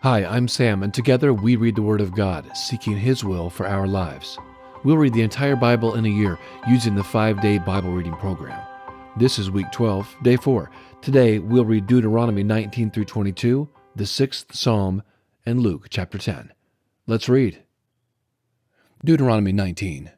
Hi, I'm Sam, and together we read the Word of God, seeking His will for our lives. We'll read the entire Bible in a year using the 5-day Bible reading program. This is week 12, day 4. Today we'll read Deuteronomy 19 through 22, the 6th Psalm, and Luke chapter 10. Let's read. Deuteronomy 19.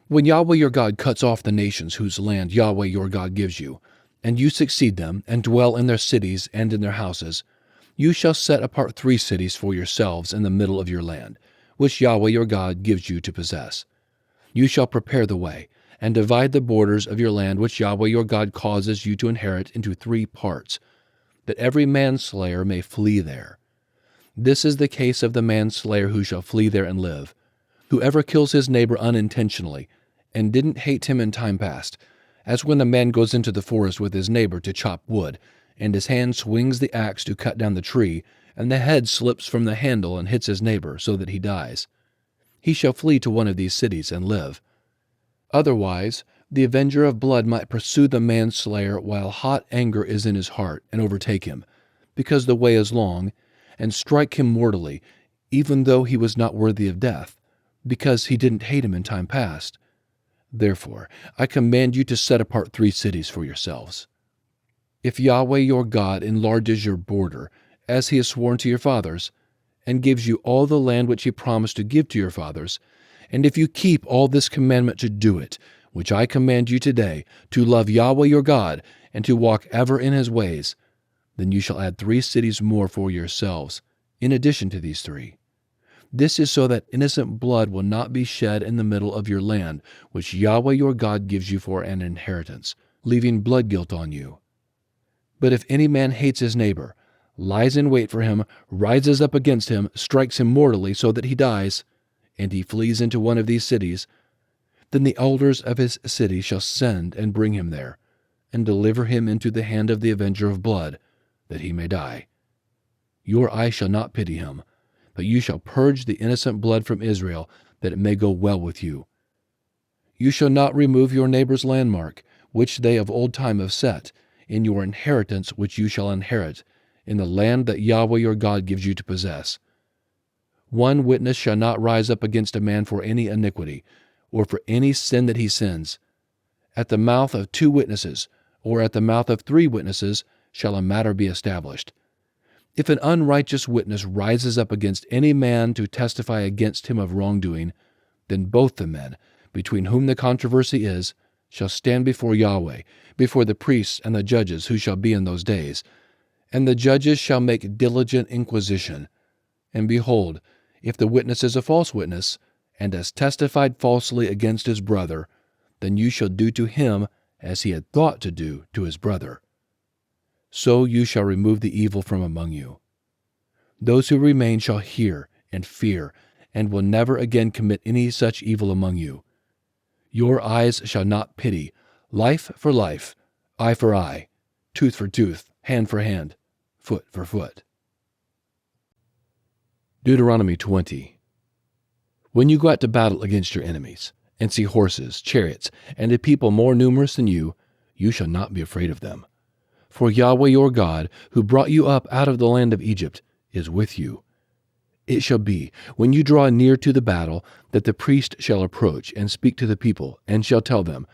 When Yahweh your God cuts off the nations whose land Yahweh your God gives you, and you succeed them, and dwell in their cities and in their houses, you shall set apart 3 cities for yourselves in the middle of your land, which Yahweh your God gives you to possess. You shall prepare the way, and divide the borders of your land which Yahweh your God causes you to inherit into 3 parts, that every manslayer may flee there. This is the case of the manslayer who shall flee there and live. Whoever kills his neighbor unintentionally, and didn't hate him in time past, as when a man goes into the forest with his neighbor to chop wood, and his hand swings the axe to cut down the tree, and the head slips from the handle and hits his neighbor so that he dies. He shall flee to one of these cities and live. Otherwise, the avenger of blood might pursue the manslayer while hot anger is in his heart and overtake him, because the way is long, and strike him mortally, even though he was not worthy of death, because he didn't hate him in time past. Therefore, I command you to set apart 3 cities for yourselves. If Yahweh your God enlarges your border, as he has sworn to your fathers, and gives you all the land which he promised to give to your fathers, and if you keep all this commandment to do it, which I command you today, to love Yahweh your God, and to walk ever in his ways, then you shall add 3 cities more for yourselves, in addition to these 3. This is so that innocent blood will not be shed in the middle of your land, which Yahweh your God gives you for an inheritance, leaving blood guilt on you. But if any man hates his neighbor, lies in wait for him, rises up against him, strikes him mortally so that he dies, and he flees into one of these cities, then the elders of his city shall send and bring him there, and deliver him into the hand of the avenger of blood, that he may die. Your eye shall not pity him, but you shall purge the innocent blood from Israel, that it may go well with you. You shall not remove your neighbor's landmark, which they of old time have set, in your inheritance which you shall inherit, in the land that Yahweh your God gives you to possess. One witness shall not rise up against a man for any iniquity, or for any sin that he sins. At the mouth of 2 witnesses, or at the mouth of 3 witnesses, shall a matter be established. If an unrighteous witness rises up against any man to testify against him of wrongdoing, then both the men, between whom the controversy is, shall stand before Yahweh, before the priests and the judges who shall be in those days. And the judges shall make diligent inquisition. And behold, if the witness is a false witness, and has testified falsely against his brother, then you shall do to him as he had thought to do to his brother. So you shall remove the evil from among you. Those who remain shall hear and fear, and will never again commit any such evil among you. Your eyes shall not pity, life for life, eye for eye, tooth for tooth, hand for hand, foot for foot. Deuteronomy 20. When you go out to battle against your enemies, and see horses, chariots, and a people more numerous than you, you shall not be afraid of them. For Yahweh your God, who brought you up out of the land of Egypt, is with you. It shall be, when you draw near to the battle, that the priest shall approach and speak to the people, and shall tell them,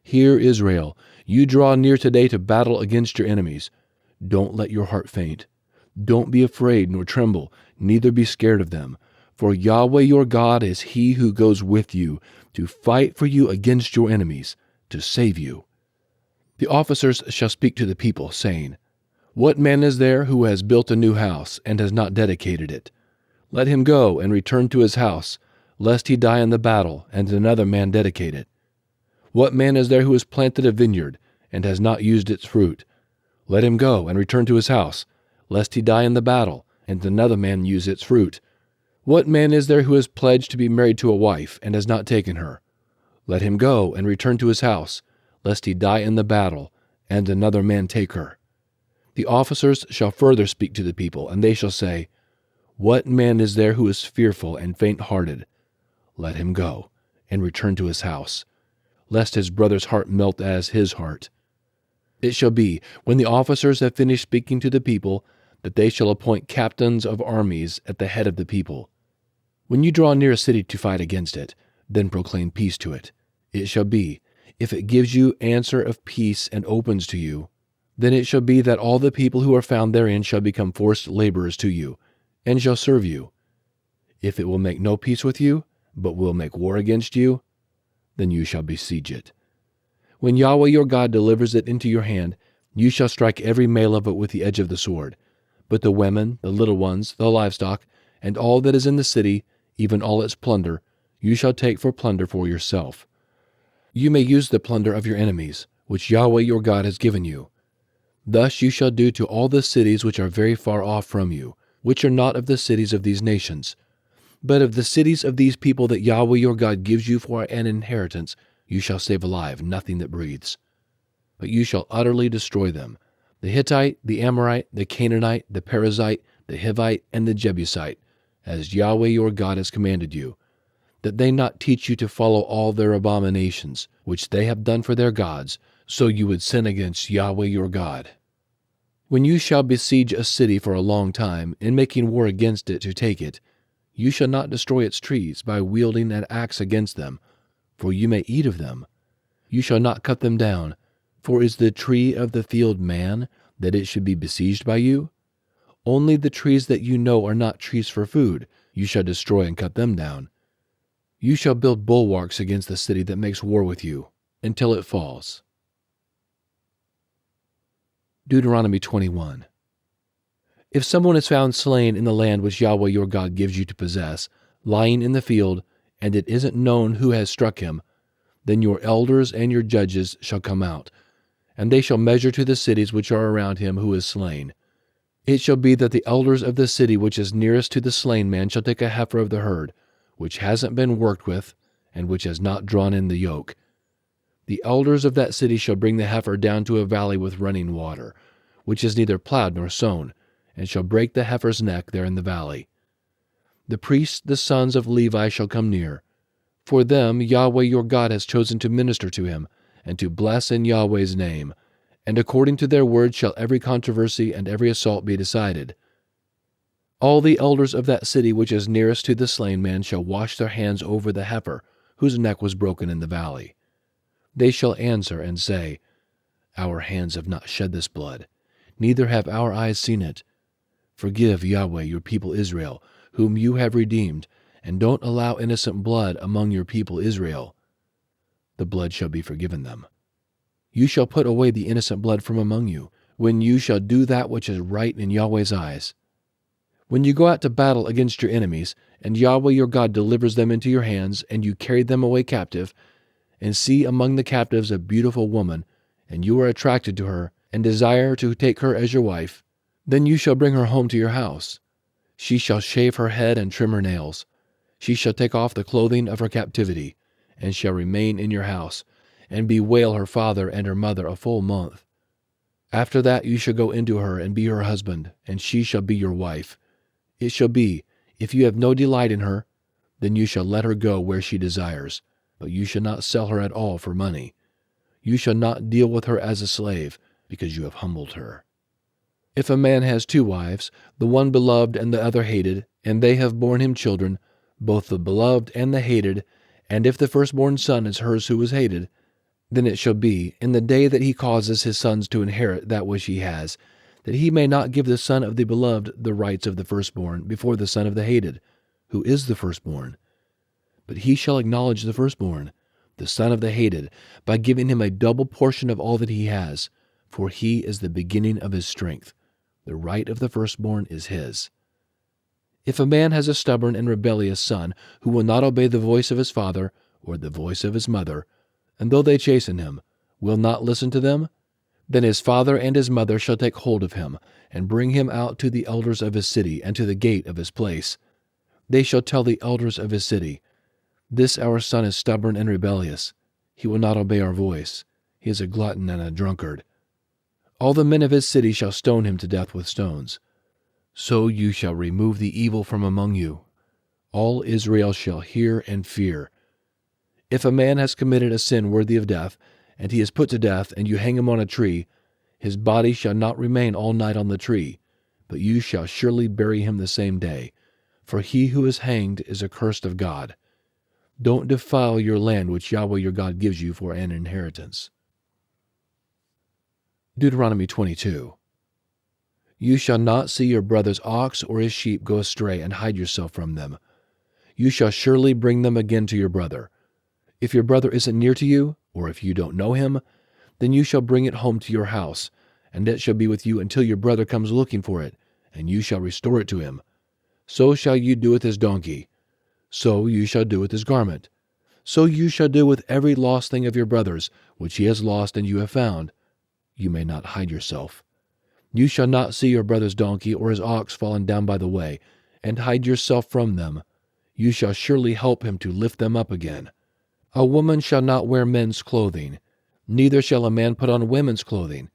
Hear, Israel, you draw near today to battle against your enemies. Don't let your heart faint. Don't be afraid nor tremble, neither be scared of them. For Yahweh your God is he who goes with you, to fight for you against your enemies, to save you. The officers shall speak to the people, saying, What man is there who has built a new house, and has not dedicated it? Let him go and return to his house, lest he die in the battle, and another man dedicate it. What man is there who has planted a vineyard, and has not used its fruit? Let him go and return to his house, lest he die in the battle, and another man use its fruit. What man is there who has pledged to be married to a wife, and has not taken her? Let him go and return to his house, lest he die in the battle, and another man take her. The officers shall further speak to the people, and they shall say, What man is there who is fearful and faint-hearted? Let him go, and return to his house, lest his brother's heart melt as his heart. It shall be, when the officers have finished speaking to the people, that they shall appoint captains of armies at the head of the people. When you draw near a city to fight against it, then proclaim peace to it. It shall be, if it gives you answer of peace and opens to you, then it shall be that all the people who are found therein shall become forced laborers to you, and shall serve you. If it will make no peace with you, but will make war against you, then you shall besiege it. When Yahweh your God delivers it into your hand, you shall strike every male of it with the edge of the sword. But the women, the little ones, the livestock, and all that is in the city, even all its plunder, you shall take for plunder for yourself. You may use the plunder of your enemies, which Yahweh your God has given you. Thus you shall do to all the cities which are very far off from you, which are not of the cities of these nations. But of the cities of these people that Yahweh your God gives you for an inheritance, you shall save alive nothing that breathes. But you shall utterly destroy them, the Hittite, the Amorite, the Canaanite, the Perizzite, the Hivite, and the Jebusite, as Yahweh your God has commanded you, that they not teach you to follow all their abominations, which they have done for their gods, so you would sin against Yahweh your God. When you shall besiege a city for a long time, in making war against it to take it, you shall not destroy its trees by wielding an axe against them, for you may eat of them. You shall not cut them down, for is the tree of the field man, that it should be besieged by you? Only the trees that you know are not trees for food, you shall destroy and cut them down. You shall build bulwarks against the city that makes war with you, until it falls. Deuteronomy 21. If someone is found slain in the land which Yahweh your God gives you to possess, lying in the field, and it isn't known who has struck him, then your elders and your judges shall come out, and they shall measure to the cities which are around him who is slain. It shall be that the elders of the city which is nearest to the slain man shall take a heifer of the herd, which hasn't been worked with, and which has not drawn in the yoke. The elders of that city shall bring the heifer down to a valley with running water, which is neither plowed nor sown, and shall break the heifer's neck there in the valley. The priests, the sons of Levi, shall come near. For them Yahweh your God has chosen to minister to him, and to bless in Yahweh's name, and according to their word shall every controversy and every assault be decided. All the elders of that city which is nearest to the slain man shall wash their hands over the heifer, whose neck was broken in the valley. They shall answer and say, Our hands have not shed this blood, neither have our eyes seen it. Forgive Yahweh your people Israel, whom you have redeemed, and don't allow innocent blood among your people Israel. The blood shall be forgiven them. You shall put away the innocent blood from among you, when you shall do that which is right in Yahweh's eyes. When you go out to battle against your enemies, and Yahweh your God delivers them into your hands, and you carry them away captive, and see among the captives a beautiful woman, and you are attracted to her, and desire to take her as your wife, then you shall bring her home to your house. She shall shave her head and trim her nails. She shall take off the clothing of her captivity, and shall remain in your house, and bewail her father and her mother a full month. After that you shall go into her and be her husband, and she shall be your wife. It shall be, if you have no delight in her, then you shall let her go where she desires, but you shall not sell her at all for money. You shall not deal with her as a slave, because you have humbled her. If a man has 2 wives, the one beloved and the other hated, and they have borne him children, both the beloved and the hated, and if the firstborn son is hers who was hated, then it shall be, in the day that he causes his sons to inherit that which he has, that he may not give the son of the beloved the rights of the firstborn before the son of the hated, who is the firstborn. But he shall acknowledge the firstborn, the son of the hated, by giving him a double portion of all that he has, for he is the beginning of his strength. The right of the firstborn is his. If a man has a stubborn and rebellious son, who will not obey the voice of his father or the voice of his mother, and though they chasten him, will not listen to them, then his father and his mother shall take hold of him, and bring him out to the elders of his city and to the gate of his place. They shall tell the elders of his city, This our son is stubborn and rebellious. He will not obey our voice. He is a glutton and a drunkard. All the men of his city shall stone him to death with stones. So you shall remove the evil from among you. All Israel shall hear and fear. If a man has committed a sin worthy of death, and he is put to death, and you hang him on a tree, his body shall not remain all night on the tree, but you shall surely bury him the same day, for he who is hanged is accursed of God. Don't defile your land which Yahweh your God gives you for an inheritance. Deuteronomy 22. You shall not see your brother's ox or his sheep go astray and hide yourself from them. You shall surely bring them again to your brother. If your brother isn't near to you, or if you don't know him, then you shall bring it home to your house, and it shall be with you until your brother comes looking for it, and you shall restore it to him. So shall you do with his donkey. So you shall do with his garment. So you shall do with every lost thing of your brother's, which he has lost and you have found. You may not hide yourself. You shall not see your brother's donkey or his ox fallen down by the way, and hide yourself from them. You shall surely help him to lift them up again. A woman shall not wear men's clothing, neither shall a man put on women's clothing,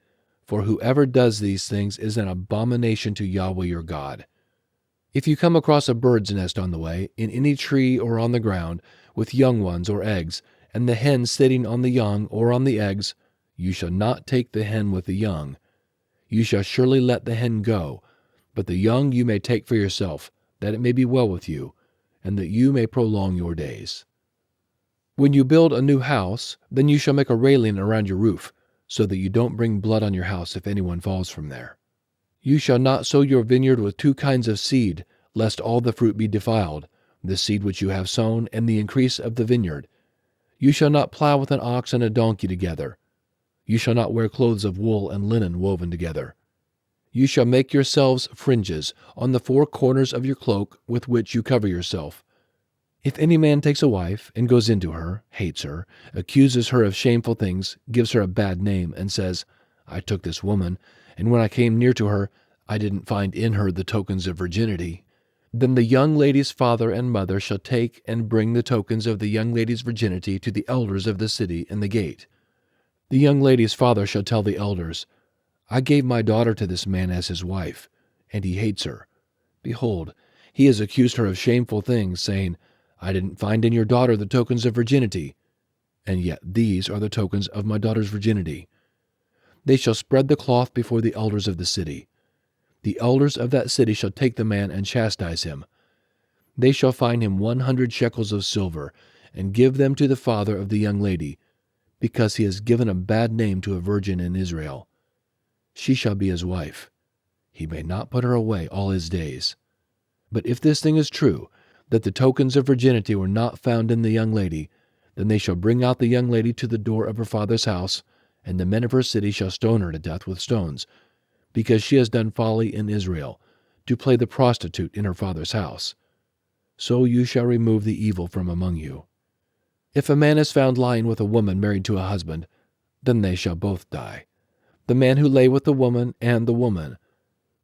for whoever does these things is an abomination to Yahweh your God. If you come across a bird's nest on the way, in any tree or on the ground, with young ones or eggs, and the hen sitting on the young or on the eggs, you shall not take the hen with the young. You shall surely let the hen go, but the young you may take for yourself, that it may be well with you, and that you may prolong your days. When you build a new house, then you shall make a railing around your roof, so that you don't bring blood on your house if anyone falls from there. You shall not sow your vineyard with two kinds of seed, lest all the fruit be defiled, the seed which you have sown, and the increase of the vineyard. You shall not plow with an ox and a donkey together. You shall not wear clothes of wool and linen woven together. You shall make yourselves fringes on the four corners of your cloak with which you cover yourself. If any man takes a wife and goes into her, hates her, accuses her of shameful things, gives her a bad name, and says, I took this woman, and when I came near to her, I didn't find in her the tokens of virginity, then the young lady's father and mother shall take and bring the tokens of the young lady's virginity to the elders of the city and the gate. The young lady's father shall tell the elders, I gave my daughter to this man as his wife, and he hates her. Behold, he has accused her of shameful things, saying, I didn't find in your daughter the tokens of virginity, and yet these are the tokens of my daughter's virginity. They shall spread the cloth before the elders of the city. The elders of that city shall take the man and chastise him. They shall fine him 100 shekels of silver, and give them to the father of the young lady, because he has given a bad name to a virgin in Israel. She shall be his wife. He may not put her away all his days. But if this thing is true, that the tokens of virginity were not found in the young lady, then they shall bring out the young lady to the door of her father's house, and the men of her city shall stone her to death with stones, because she has done folly in Israel, to play the prostitute in her father's house. So you shall remove the evil from among you. If a man is found lying with a woman married to a husband, then they shall both die, the man who lay with the woman and the woman.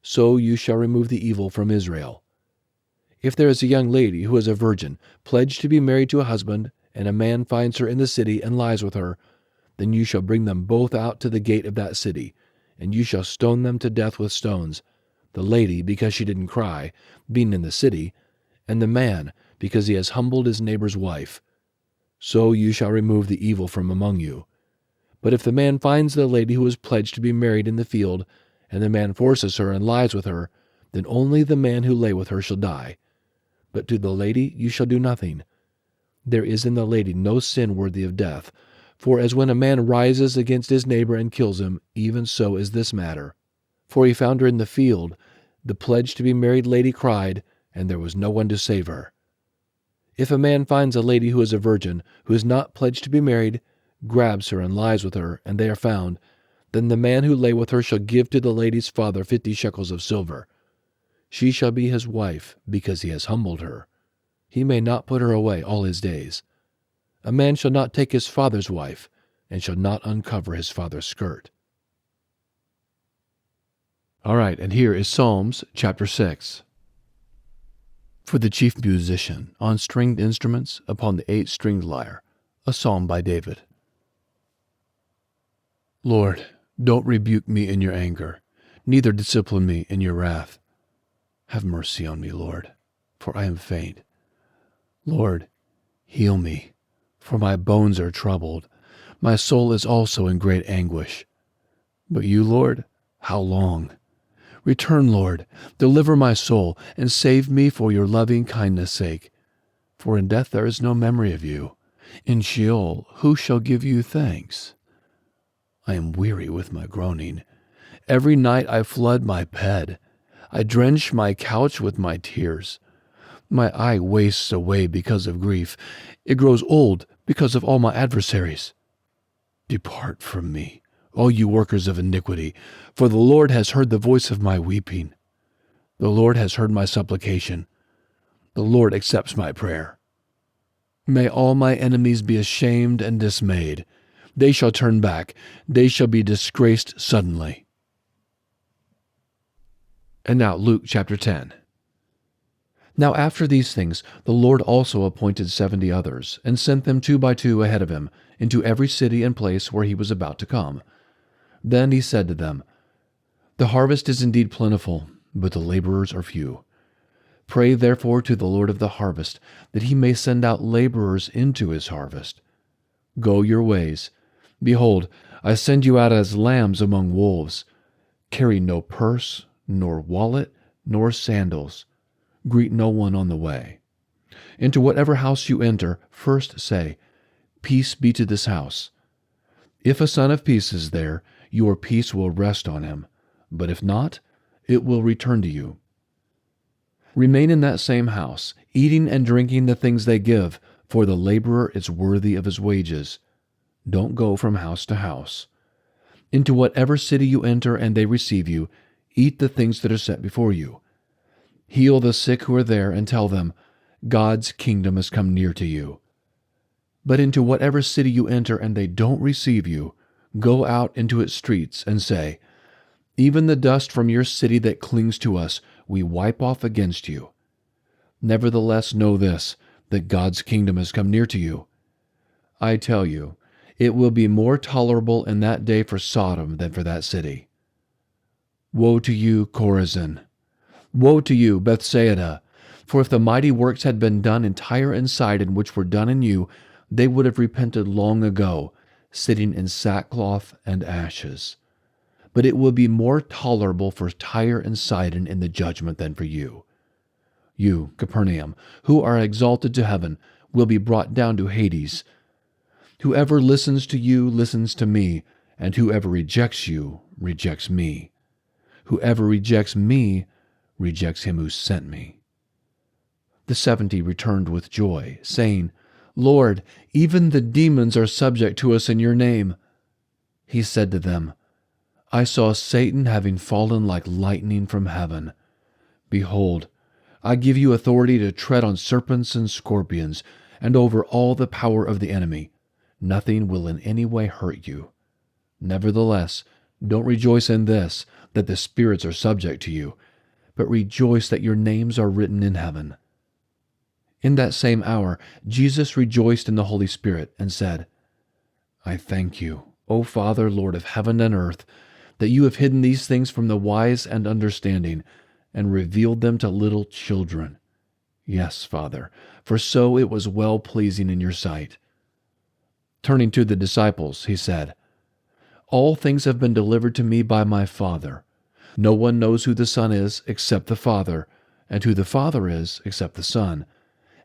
So you shall remove the evil from Israel. If there is a young lady who is a virgin, pledged to be married to a husband, and a man finds her in the city and lies with her, then you shall bring them both out to the gate of that city, and you shall stone them to death with stones, the lady because she didn't cry, being in the city, and the man because he has humbled his neighbor's wife. So you shall remove the evil from among you. But if the man finds the lady who is pledged to be married in the field, and the man forces her and lies with her, then only the man who lay with her shall die. But to the lady you shall do nothing. There is in the lady no sin worthy of death, for as when a man rises against his neighbor and kills him, even so is this matter. For he found her in the field, the pledged to be married lady cried, and there was no one to save her. If a man finds a lady who is a virgin, who is not pledged to be married, grabs her and lies with her, and they are found, then the man who lay with her shall give to the lady's father 50 shekels of silver. She shall be his wife, because he has humbled her. He may not put her away all his days. A man shall not take his father's wife, and shall not uncover his father's skirt. All right, and here is Psalms chapter 6. For the chief musician, on stringed instruments, upon the 8-stringed lyre, a psalm by David. Lord, don't rebuke me in your anger, neither discipline me in your wrath. Have mercy on me, Lord, for I am faint. Lord, heal me, for my bones are troubled. My soul is also in great anguish. But you, Lord, how long? Return, Lord, deliver my soul, and save me for your loving kindness' sake. For in death there is no memory of you. In Sheol, who shall give you thanks? I am weary with my groaning. Every night I flood my bed. I drench my couch with my tears. My eye wastes away because of grief. It grows old because of all my adversaries. Depart from me, all you workers of iniquity, for the Lord has heard the voice of my weeping. The Lord has heard my supplication. The Lord accepts my prayer. May all my enemies be ashamed and dismayed. They shall turn back. They shall be disgraced suddenly. And now Luke chapter 10. Now after these things, the Lord also appointed 70 others, and sent them 2 by 2 ahead of him, into every city and place where he was about to come. Then he said to them, The harvest is indeed plentiful, but the laborers are few. Pray therefore to the Lord of the harvest, that he may send out laborers into his harvest. Go your ways. Behold, I send you out as lambs among wolves. Carry no purse, nor wallet, nor sandals. Greet no one on the way. Into whatever house you enter, first say, Peace be to this house. If a son of peace is there, your peace will rest on him, but if not, it will return to you. Remain in that same house, eating and drinking the things they give, for the laborer is worthy of his wages. Don't go from house to house. Into whatever city you enter and they receive you, eat the things that are set before you. Heal the sick who are there and tell them, God's kingdom has come near to you. But into whatever city you enter and they don't receive you, go out into its streets and say, Even the dust from your city that clings to us, we wipe off against you. Nevertheless, know this, that God's kingdom has come near to you. I tell you, it will be more tolerable in that day for Sodom than for that city. Woe to you, Chorazin! Woe to you, Bethsaida! For if the mighty works had been done in Tyre and Sidon which were done in you, they would have repented long ago, sitting in sackcloth and ashes. But it will be more tolerable for Tyre and Sidon in the judgment than for you. You, Capernaum, who are exalted to heaven, will be brought down to Hades. Whoever listens to you listens to me, and whoever rejects you rejects me. Whoever rejects me rejects him who sent me. The 70 returned with joy, saying, Lord, even the demons are subject to us in your name. He said to them, I saw Satan having fallen like lightning from heaven. Behold, I give you authority to tread on serpents and scorpions, and over all the power of the enemy. Nothing will in any way hurt you. Nevertheless, don't rejoice in this, that the spirits are subject to you, but rejoice that your names are written in heaven. In that same hour, Jesus rejoiced in the Holy Spirit and said, I thank you, O Father, Lord of heaven and earth, that you have hidden these things from the wise and understanding, and revealed them to little children. Yes, Father, for so it was well-pleasing in your sight. Turning to the disciples, he said, All things have been delivered to me by my Father. No one knows who the Son is except the Father, and who the Father is except the Son,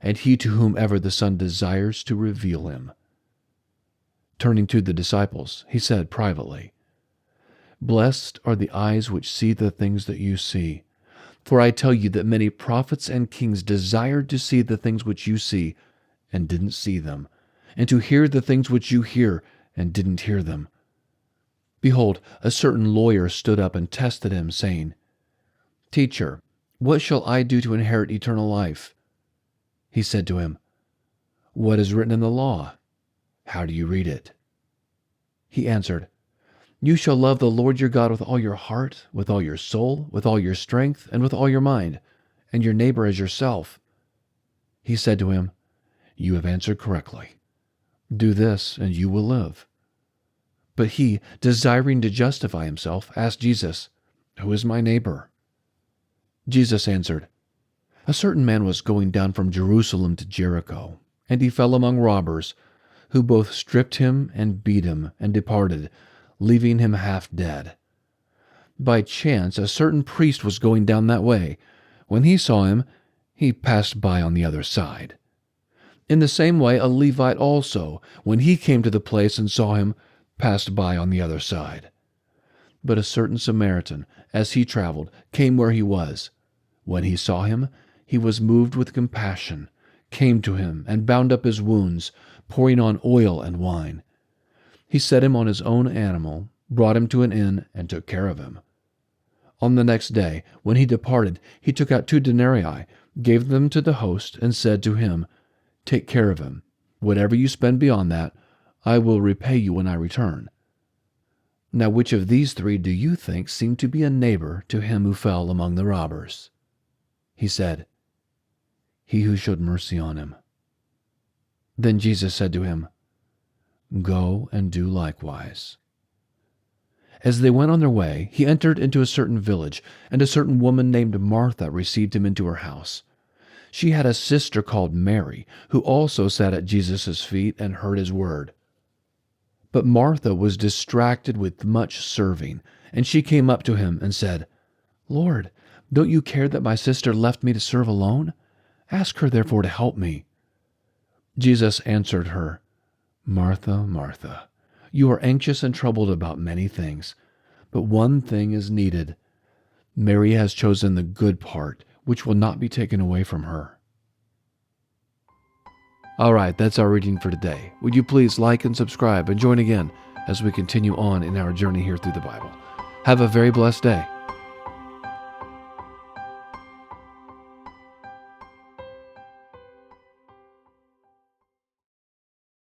and he to whomever the Son desires to reveal him. Turning to the disciples, he said privately, Blessed are the eyes which see the things that you see. For I tell you that many prophets and kings desired to see the things which you see, and didn't see them, and to hear the things which you hear, and didn't hear them. Behold, a certain lawyer stood up and tested him, saying, Teacher, what shall I do to inherit eternal life? He said to him, What is written in the law? How do you read it? He answered, You shall love the Lord your God with all your heart, with all your soul, with all your strength, and with all your mind, and your neighbor as yourself. He said to him, You have answered correctly. Do this, and you will live. But he, desiring to justify himself, asked Jesus, Who is my neighbor? Jesus answered, A certain man was going down from Jerusalem to Jericho, and he fell among robbers, who both stripped him and beat him and departed, leaving him half dead. By chance, a certain priest was going down that way. When he saw him, he passed by on the other side. In the same way, a Levite also, when he came to the place and saw him, passed by on the other side. But a certain Samaritan, as he traveled, came where he was. When he saw him, he was moved with compassion, came to him, and bound up his wounds, pouring on oil and wine. He set him on his own animal, brought him to an inn, and took care of him. On the next day, when he departed, he took out 2 denarii, gave them to the host, and said to him, "Take care of him. Whatever you spend beyond that, I will repay you when I return." Now which of these 3 do you think seemed to be a neighbor to him who fell among the robbers? He said, "He who showed mercy on him." Then Jesus said to him, "Go and do likewise." As they went on their way, he entered into a certain village, and a certain woman named Martha received him into her house. She had a sister called Mary, who also sat at Jesus' feet and heard his word. But Martha was distracted with much serving, and she came up to him and said, "Lord, don't you care that my sister left me to serve alone? Ask her therefore to help me." Jesus answered her, "Martha, Martha, you are anxious and troubled about many things, but one thing is needed. Mary has chosen the good part, which will not be taken away from her." All right, that's our reading for today. Would you please like and subscribe and join again as we continue on in our journey here through the Bible? Have a very blessed day.